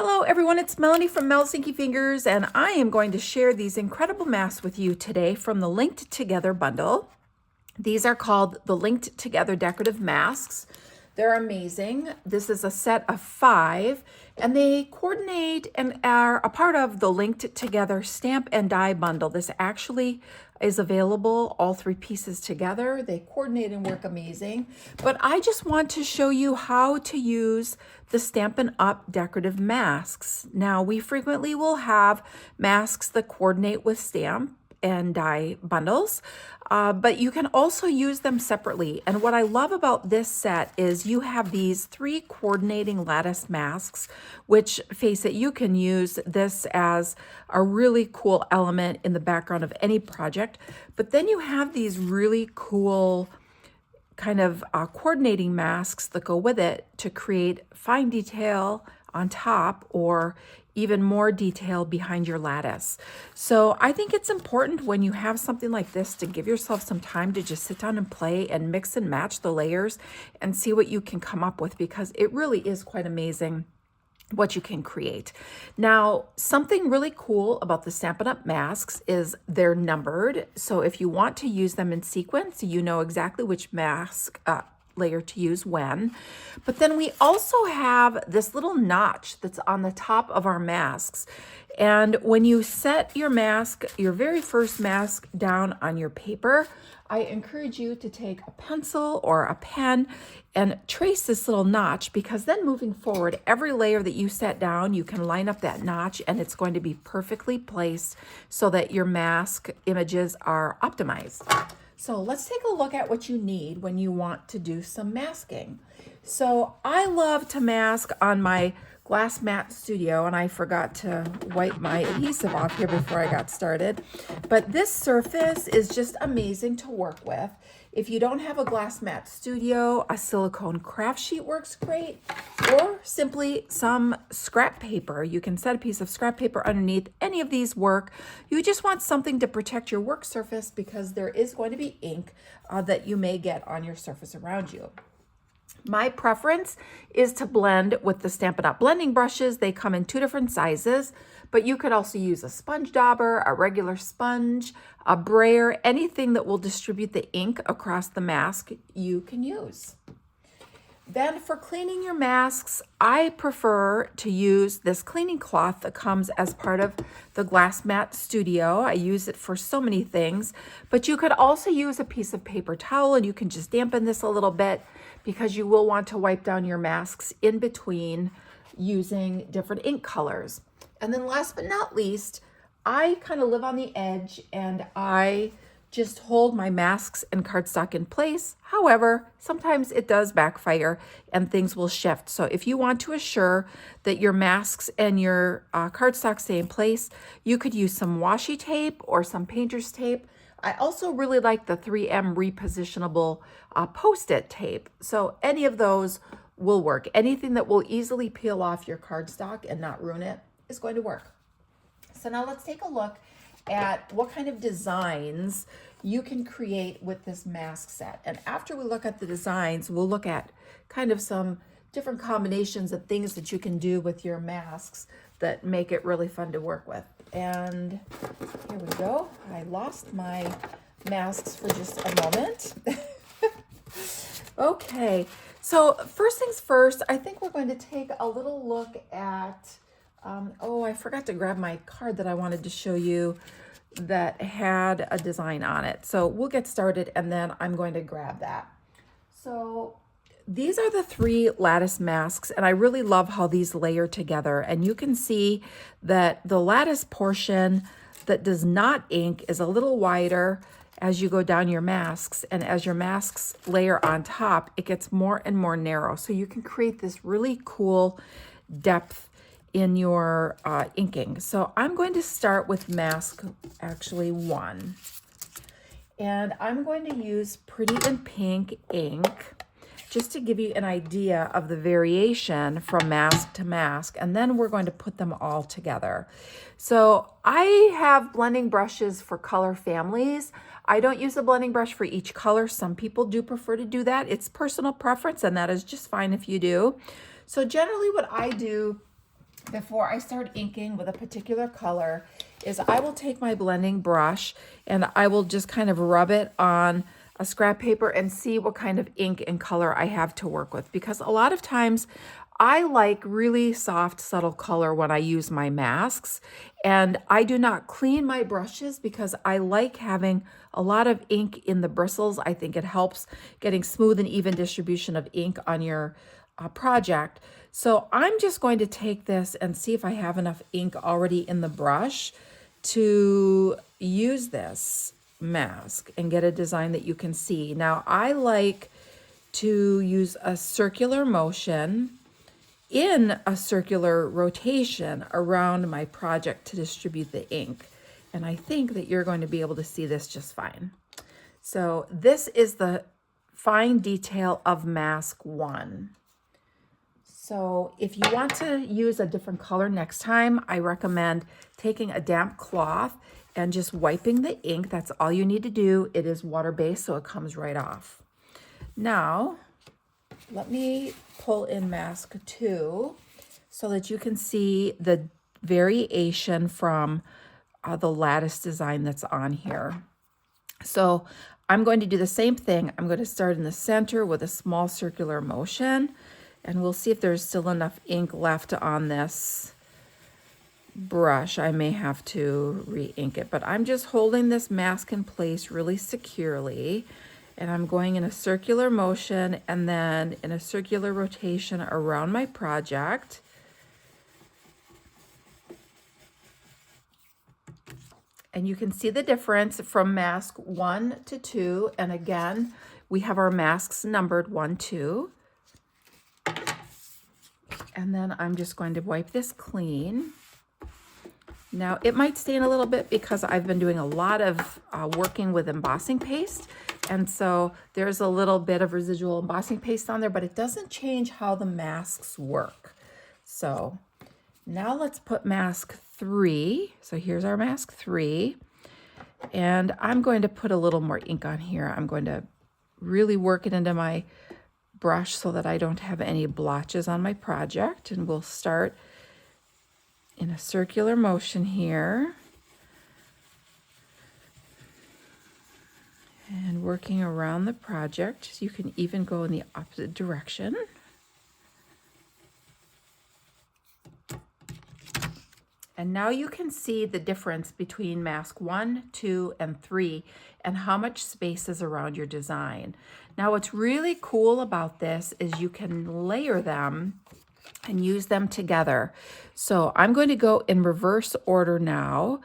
Hello everyone, it's Melanie from Mel's Inky Fingers, and I am going to share these incredible masks with you today from the Linked Together bundle. These are called the Linked Together Decorative Masks. They're amazing. This is a set of 5, and they coordinate and are a part of the Linked Together Stamp and Die bundle. This actually is available, all 3 pieces together. They coordinate and work amazing. But I just want to show you how to use the Stampin' Up decorative masks. Now, we frequently will have masks that coordinate with stamp and die bundles, but you can also use them separately. And what I love about this set is you have these 3 coordinating lattice masks, which, face it, you can use this as a really cool element in the background of any project. But then you have these really cool kind of coordinating masks that go with it to create fine detail on top or even more detail behind your lattice. So I think it's important when you have something like this to give yourself some time to just sit down and play and mix and match the layers and see what you can come up with, because it really is quite amazing what you can create. Now, something really cool about the Stampin' Up masks is they're numbered. So if you want to use them in sequence, you know exactly which mask layer to use when. But then we also have this little notch that's on the top of our masks. And when you set your mask, your very first mask, down on your paper, I encourage you to take a pencil or a pen and trace this little notch, because then moving forward, every layer that you set down, you can line up that notch and it's going to be perfectly placed so that your mask images are optimized. So let's take a look at what you need when you want to do some masking. So I love to mask on my glass mat studio, and I forgot to wipe my adhesive off here before I got started. But this surface is just amazing to work with. If you don't have a glass mat studio, a silicone craft sheet works great, or simply some scrap paper. You can set a piece of scrap paper underneath. Any of these work. You just want something to protect your work surface, because there is going to be ink that you may get on your surface around you. My preference is to blend with the Stampin' Up blending brushes. They come in 2 different sizes, but you could also use a sponge dauber, a regular sponge, a brayer, anything that will distribute the ink across the mask you can use. Then for cleaning your masks, I prefer to use this cleaning cloth that comes as part of the Glass Mat Studio. I use it for so many things, but you could also use a piece of paper towel, and you can just dampen this a little bit, because you will want to wipe down your masks in between using different ink colors. And then last but not least, I kind of live on the edge and I just hold my masks and cardstock in place. However, sometimes it does backfire and things will shift. So if you want to assure that your masks and your cardstock stay in place, you could use some washi tape or some painter's tape. I also really like the 3M repositionable Post-it tape. So any of those will work. Anything that will easily peel off your cardstock and not ruin it is going to work. So now let's take a look at what kind of designs you can create with this mask set. And after we look at the designs, we'll look at kind of some different combinations of things that you can do with your masks that make it really fun to work with. And here we go. I lost my masks for just a moment. Okay, so first things first, I think we're going to take a little look at, oh, I forgot to grab my card that I wanted to show you that had a design on it. So we'll get started and then I'm going to grab that. So these are the 3 lattice masks, and I really love how these layer together. And you can see that the lattice portion that does not ink is a little wider as you go down your masks, and as your masks layer on top, it gets more and more narrow. So you can create this really cool depth in your inking. So I'm going to start with mask actually 1. And I'm going to use Pretty in Pink ink just to give you an idea of the variation from mask to mask, and then we're going to put them all together. So I have blending brushes for color families. I don't use a blending brush for each color. Some people do prefer to do that. It's personal preference, and that is just fine if you do. So generally what I do before I start inking with a particular color is I will take my blending brush and I will just kind of rub it on a scrap paper and see what kind of ink and color I have to work with. Because a lot of times I like really soft, subtle color when I use my masks. And I do not clean my brushes because I like having a lot of ink in the bristles. I think it helps getting smooth and even distribution of ink on your project. So I'm just going to take this and see if I have enough ink already in the brush to use this mask and get a design that you can see. Now I like to use a circular motion in a circular rotation around my project to distribute the ink. And I think that you're going to be able to see this just fine. So this is the fine detail of mask 1. So if you want to use a different color next time, I recommend taking a damp cloth and just wiping the ink. That's all you need to do. It is water-based, so it comes right off. Now, let me pull in mask 2 so that you can see the variation from the lattice design that's on here. So I'm going to do the same thing. I'm going to start in the center with a small circular motion, and we'll see if there's still enough ink left on this brush. I may have to re-ink it, but I'm just holding this mask in place really securely, and I'm going in a circular motion and then in a circular rotation around my project. And you can see the difference from mask 1 to 2. And again, we have our masks numbered 1, 2. And then I'm just going to wipe this clean. Now it might stain a little bit because I've been doing a lot of working with embossing paste. And so there's a little bit of residual embossing paste on there, but it doesn't change how the masks work. So now let's put mask 3. So here's our mask 3. And I'm going to put a little more ink on here. I'm going to really work it into my brush so that I don't have any blotches on my project. And we'll start in a circular motion here. And working around the project. You can even go in the opposite direction. And now you can see the difference between mask 1, 2, and 3 and how much space is around your design. Now what's really cool about this is you can layer them and use them together. So I'm going to go in reverse order now,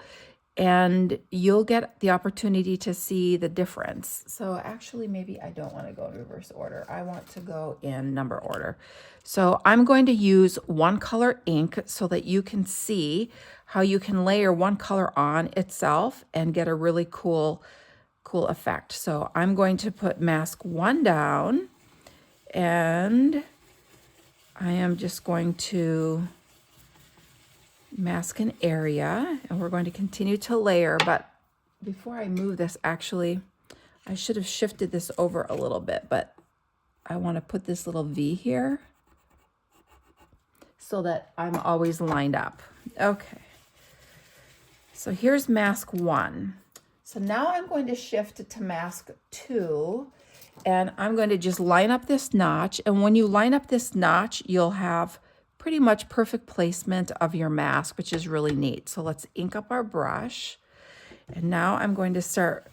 and you'll get the opportunity to see the difference. So actually, maybe I don't want to go in reverse order. I want to go in number order. So I'm going to use one color ink so that you can see how you can layer one color on itself and get a really cool effect. So I'm going to put mask 1 down, and I am just going to mask an area, and we're going to continue to layer. But before I move this, actually, I should have shifted this over a little bit, but I want to put this little V here so that I'm always lined up. Okay. So here's mask 1. So now I'm going to shift to mask 2, and I'm going to just line up this notch. And when you line up this notch, you'll have pretty much perfect placement of your mask, which is really neat. So let's ink up our brush. And now I'm going to start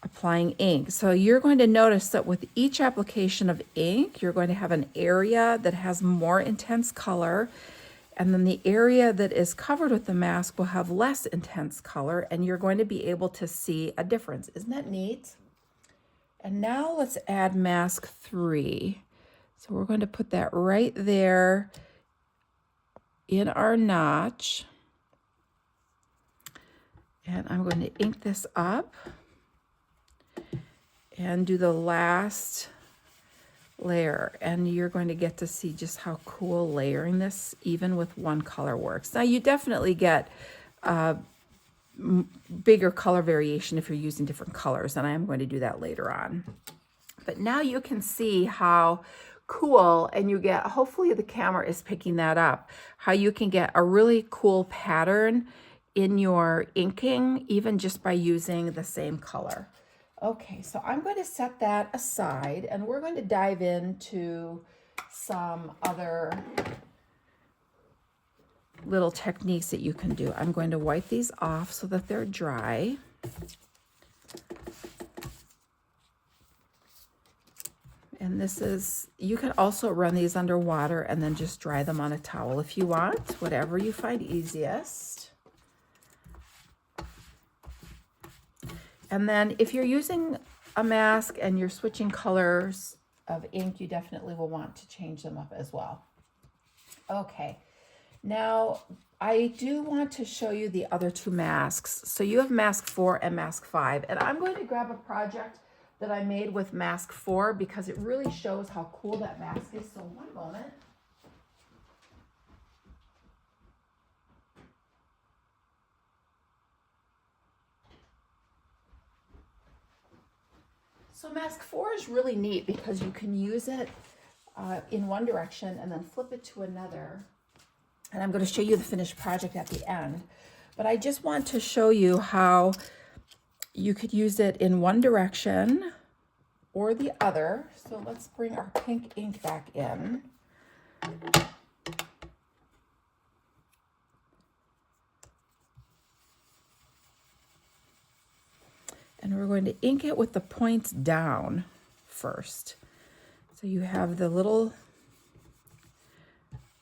applying ink. So you're going to notice that with each application of ink, you're going to have an area that has more intense color, and then the area that is covered with the mask will have less intense color, and you're going to be able to see a difference. Isn't that neat? And now let's add mask 3. So we're going to put that right there in our notch. And I'm going to ink this up and do the last layer, and you're going to get to see just how cool layering this even with one color works. Now you definitely get bigger color variation if you're using different colors, and I am going to do that later on. But now you can see how cool, and you get, hopefully the camera is picking that up, how you can get a really cool pattern in your inking, even just by using the same color. Okay, so I'm going to set that aside, and we're going to dive into some other little techniques that you can do. I'm going to wipe these off so that they're dry. And this is, you can also run these under water and then just dry them on a towel if you want, whatever you find easiest. And then if you're using a mask and you're switching colors of ink, you definitely will want to change them up as well. Okay, now I do want to show you the other two masks. So you have mask 4 and mask 5, and I'm going to grab a project that I made with mask 4 because it really shows how cool that mask is. So one moment. So mask 4 is really neat because you can use it in one direction and then flip it to another. And I'm going to show you the finished project at the end. But I just want to show you how you could use it in one direction or the other. So let's bring our pink ink back in. And we're going to ink it with the points down first. So you have the little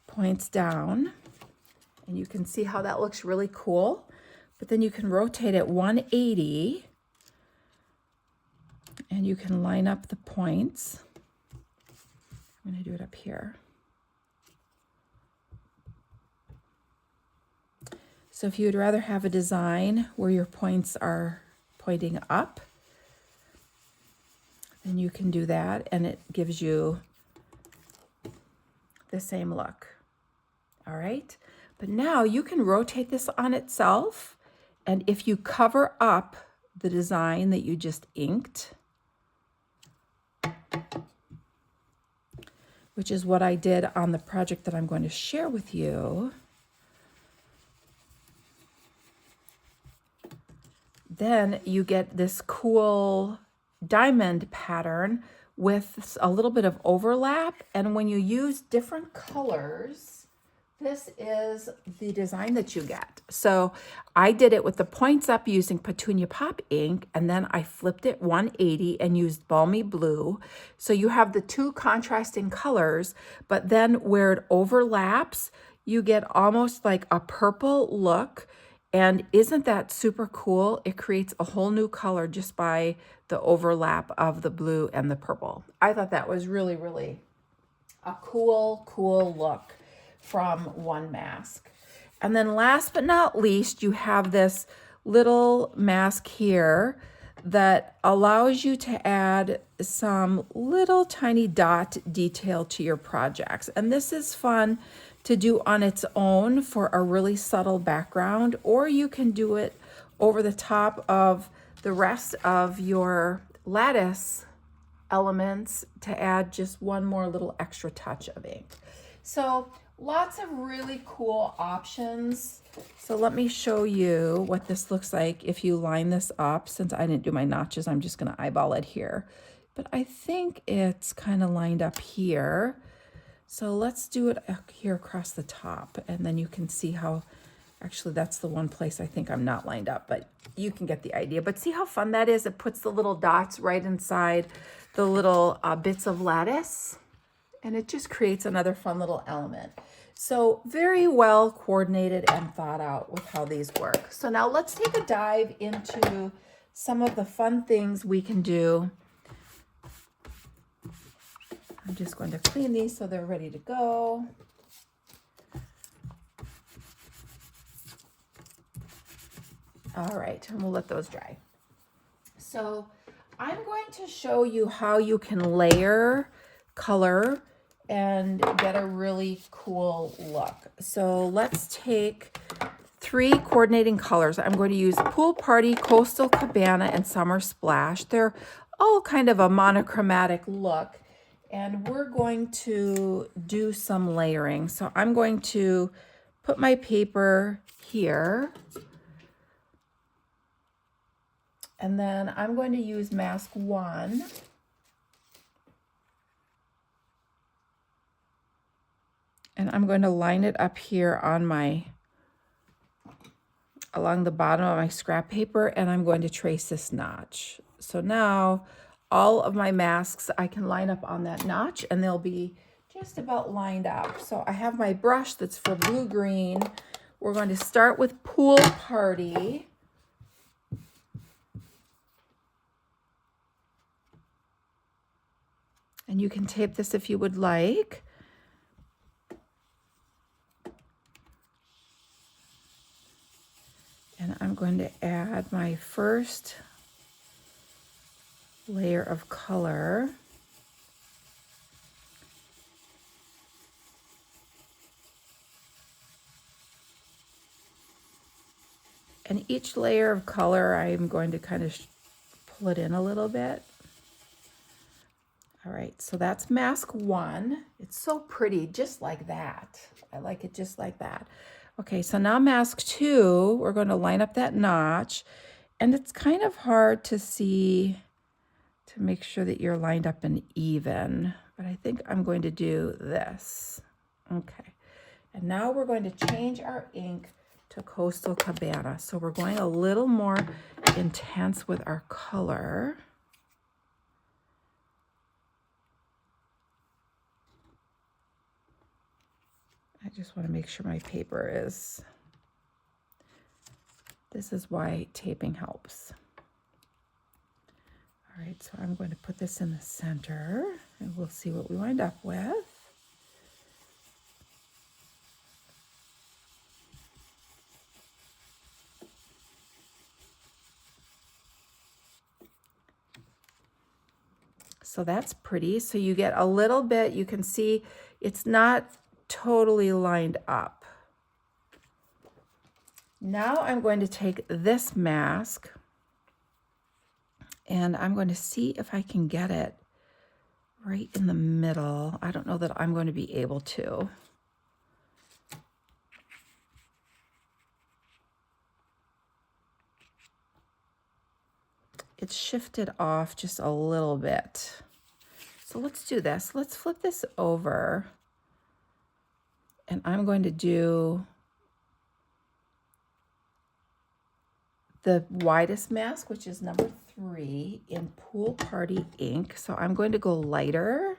points down, and you can see how that looks really cool. But then you can rotate it 180, and you can line up the points. I'm going to do it up here. So if you would rather have a design where your points are pointing up, then you can do that, and it gives you the same look. All right, but now you can rotate this on itself, and if you cover up the design that you just inked, which is what I did on the project that I'm going to share with you, then you get this cool diamond pattern with a little bit of overlap. And when you use different colors, this is the design that you get. So I did it with the points up using Petunia Pop ink, and then I flipped it 180 and used Balmy Blue. So you have the two contrasting colors, but then where it overlaps, you get almost like a purple look. And isn't that super cool? It creates a whole new color just by the overlap of the blue and the purple. I thought that was really, really a cool look from one mask. And then last but not least, you have this little mask here that allows you to add some little tiny dot detail to your projects. And this is fun to do on its own for a really subtle background, or you can do it over the top of the rest of your lattice elements to add just one more little extra touch of ink. So lots of really cool options. So let me show you what this looks like if you line this up. Since I didn't do my notches, I'm just going to eyeball it here. But I think it's kind of lined up here. So let's do it here across the top, and then you can see how, actually that's the one place I think I'm not lined up, but you can get the idea. But see how fun that is? It puts the little dots right inside the little bits of lattice, and it just creates another fun little element. So very well coordinated and thought out with how these work. So now let's take a dive into some of the fun things we can do. I'm just going to clean these so they're ready to go. All right, and we'll let those dry. So I'm going to show you how you can layer color and get a really cool look. So let's take 3 coordinating colors. I'm going to use Pool Party, Coastal Cabana, and Summer Splash. They're all kind of a monochromatic look. and we're going to do some layering. So I'm going to put my paper here, and then I'm going to use mask 1. And I'm going to line it up here on along the bottom of my scrap paper, and I'm going to trace this notch. So now all of my masks I can line up on that notch, and they'll be just about lined up. So I have my brush that's for blue-green. We're going to start with Pool Party. And you can tape this if you would like. And I'm going to add my first layer of color. And each layer of color, I'm going to kind of pull it in a little bit. All right, so that's mask 1. It's so pretty, just like that. I like it just like that. Okay, so now mask 2, we're going to line up that notch. And it's kind of hard to see, to make sure that you're lined up and even. But I think I'm going to do this. Okay, and now we're going to change our ink to Coastal Cabana. So we're going a little more intense with our color. I just want to make sure my paper is, this is why taping helps. All right, so I'm going to put this in the center, and we'll see what we wind up with. So that's pretty. So you get a little bit, you can see it's not totally lined up. Now I'm going to take this mask, and I'm going to see if I can get it right in the middle. I don't know that I'm going to be able to. It's shifted off just a little bit. So let's do this. Let's flip this over. And I'm going to do the widest mask, which is number 3 in Pool Party ink. So I'm going to go lighter.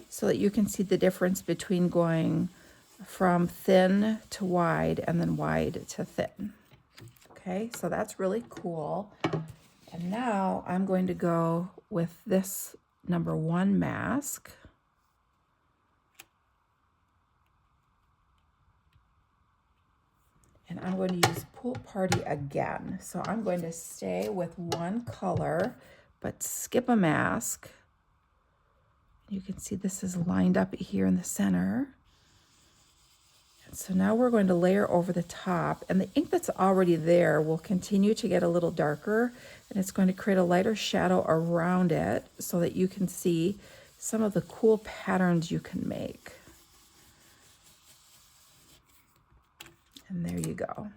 So that you can see the difference between going from thin to wide and then wide to thin. Okay, so that's really cool. And now I'm going to go with this number 1 mask. And I'm going to use Pool Party again. So I'm going to stay with 1 color, but skip a mask. You can see this is lined up here in the center. And so now we're going to layer over the top, and the ink that's already there will continue to get a little darker, and it's going to create a lighter shadow around it so that you can see some of the cool patterns you can make. And there you go.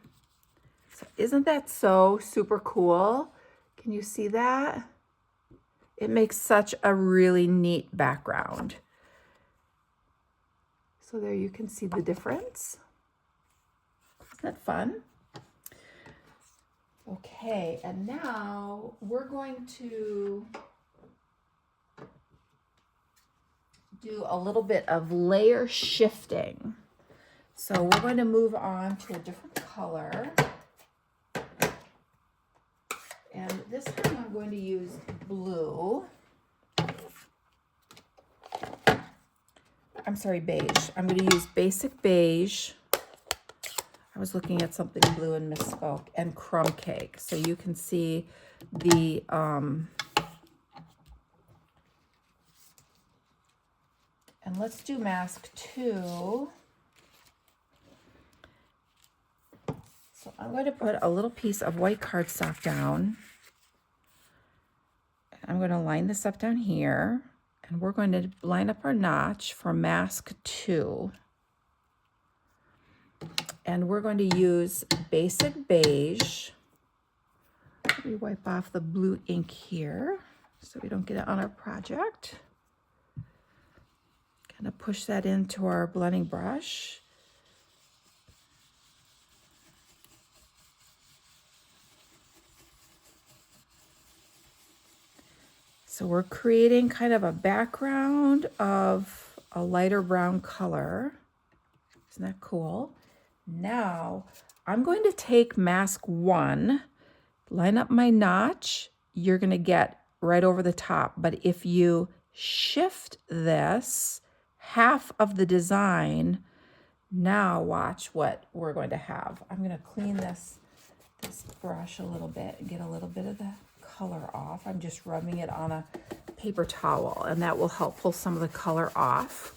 So isn't that so super cool? Can you see that? It makes such a really neat background. So there you can see the difference. Isn't that fun? Okay, and now we're going to do a little bit of layer shifting. So we're going to move on to a different color. And this time I'm going to use blue. I'm sorry, beige. I'm going to use basic beige. I was looking at something blue and misspoke. And crumb cake. So you can see the and let's do mask 2. So I'm going to put a little piece of white cardstock down. I'm going to line this up down here, and we're going to line up our notch for mask 2. And we're going to use basic beige. Let me wipe off the blue ink here so we don't get it on our project. Kind of push that into our blending brush. So we're creating kind of a background of a lighter brown color. Isn't that cool? Now I'm going to take mask 1, line up my notch. You're going to get right over the top. But if you shift this, half of the design, now watch what we're going to have. I'm going to clean this brush a little bit and get a little bit of the color off. I'm just rubbing it on a paper towel, and that will help pull some of the color off.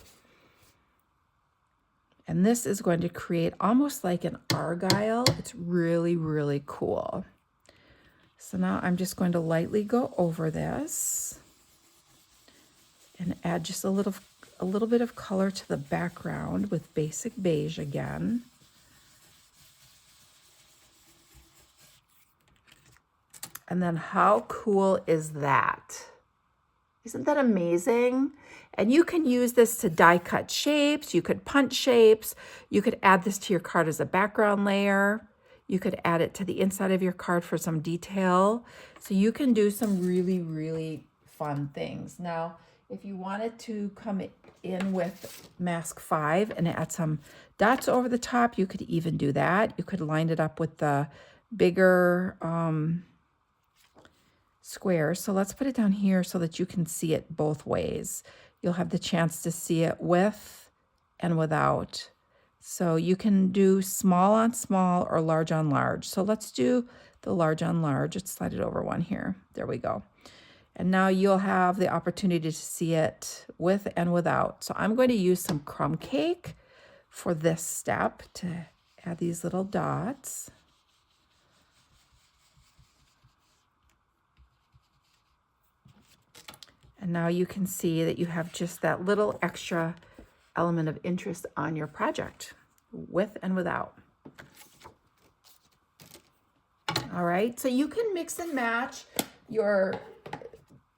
And this is going to create almost like an argyle. It's really, really cool. So now I'm just going to lightly go over this and add just a little bit of color to the background with basic beige again. And then how cool is that? Isn't that amazing? And you can use this to die cut shapes. You could punch shapes. You could add this to your card as a background layer. You could add it to the inside of your card for some detail. So you can do some really, really fun things. Now, if you wanted to come in with mask 5 and add some dots over the top, you could even do that. You could line it up with the bigger square. So let's put it down here so that you can see it both ways. You'll have the chance to see it with and without. So you can do small on small or large on large. So let's do the large on large. Let's slide it over one here. There we go. And now you'll have the opportunity to see it with and without. So I'm going to use some crumb cake for this step to add these little dots. And now you can see that you have just that little extra element of interest on your project, with and without. All right, so you can mix and match your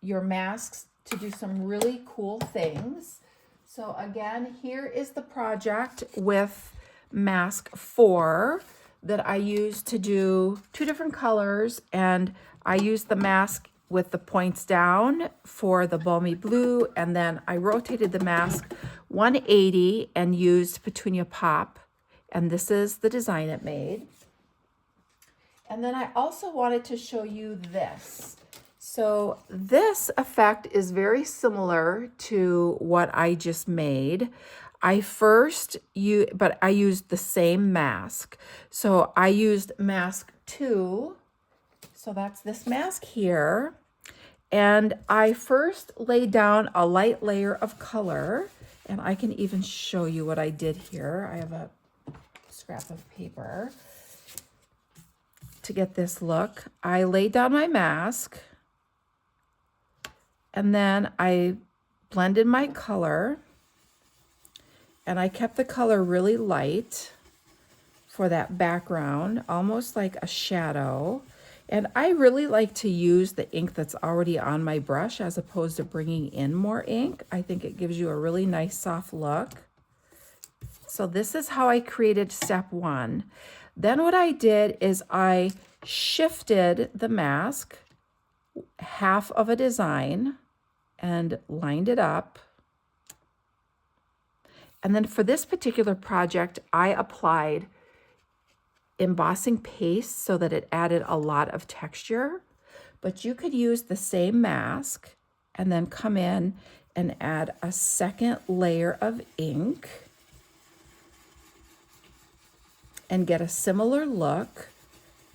masks to do some really cool things. So again, here is the project with mask 4 that I used to do 2 different colors, and I used the mask with the points down for the balmy blue, and then I rotated the mask 180 and used Petunia Pop, and this is the design it made. And then I also wanted to show you this. So this effect is very similar to what I just made. I used the same mask. So I used mask 2. So that's this mask here. And I first laid down a light layer of color, and I can even show you what I did here. I have a scrap of paper to get this look. I laid down my mask, and then I blended my color, and I kept the color really light for that background, almost like a shadow. And I really like to use the ink that's already on my brush as opposed to bringing in more ink. I think it gives you a really nice soft look. So this is how I created step 1. Then what I did is I shifted the mask half of a design and lined it up. And then for this particular project, I applied embossing paste so that it added a lot of texture, but you could use the same mask and then come in and add a second layer of ink and get a similar look,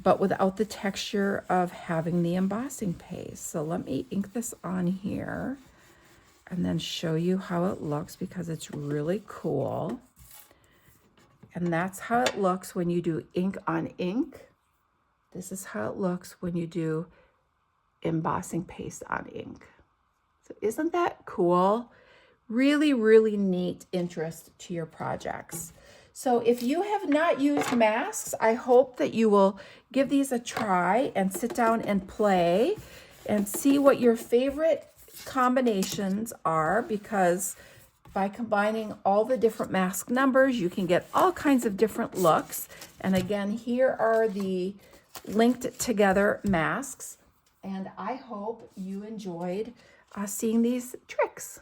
but without the texture of having the embossing paste. So let me ink this on here and then show you how it looks, because it's really cool. And that's how it looks when you do ink on ink. This is how it looks when you do embossing paste on ink. So isn't that cool? Really, really neat interest to your projects. So if you have not used masks, I hope that you will give these a try and sit down and play and see what your favorite combinations are, because by combining all the different mask numbers, you can get all kinds of different looks. And again, here are the linked together masks. And I hope you enjoyed seeing these tricks.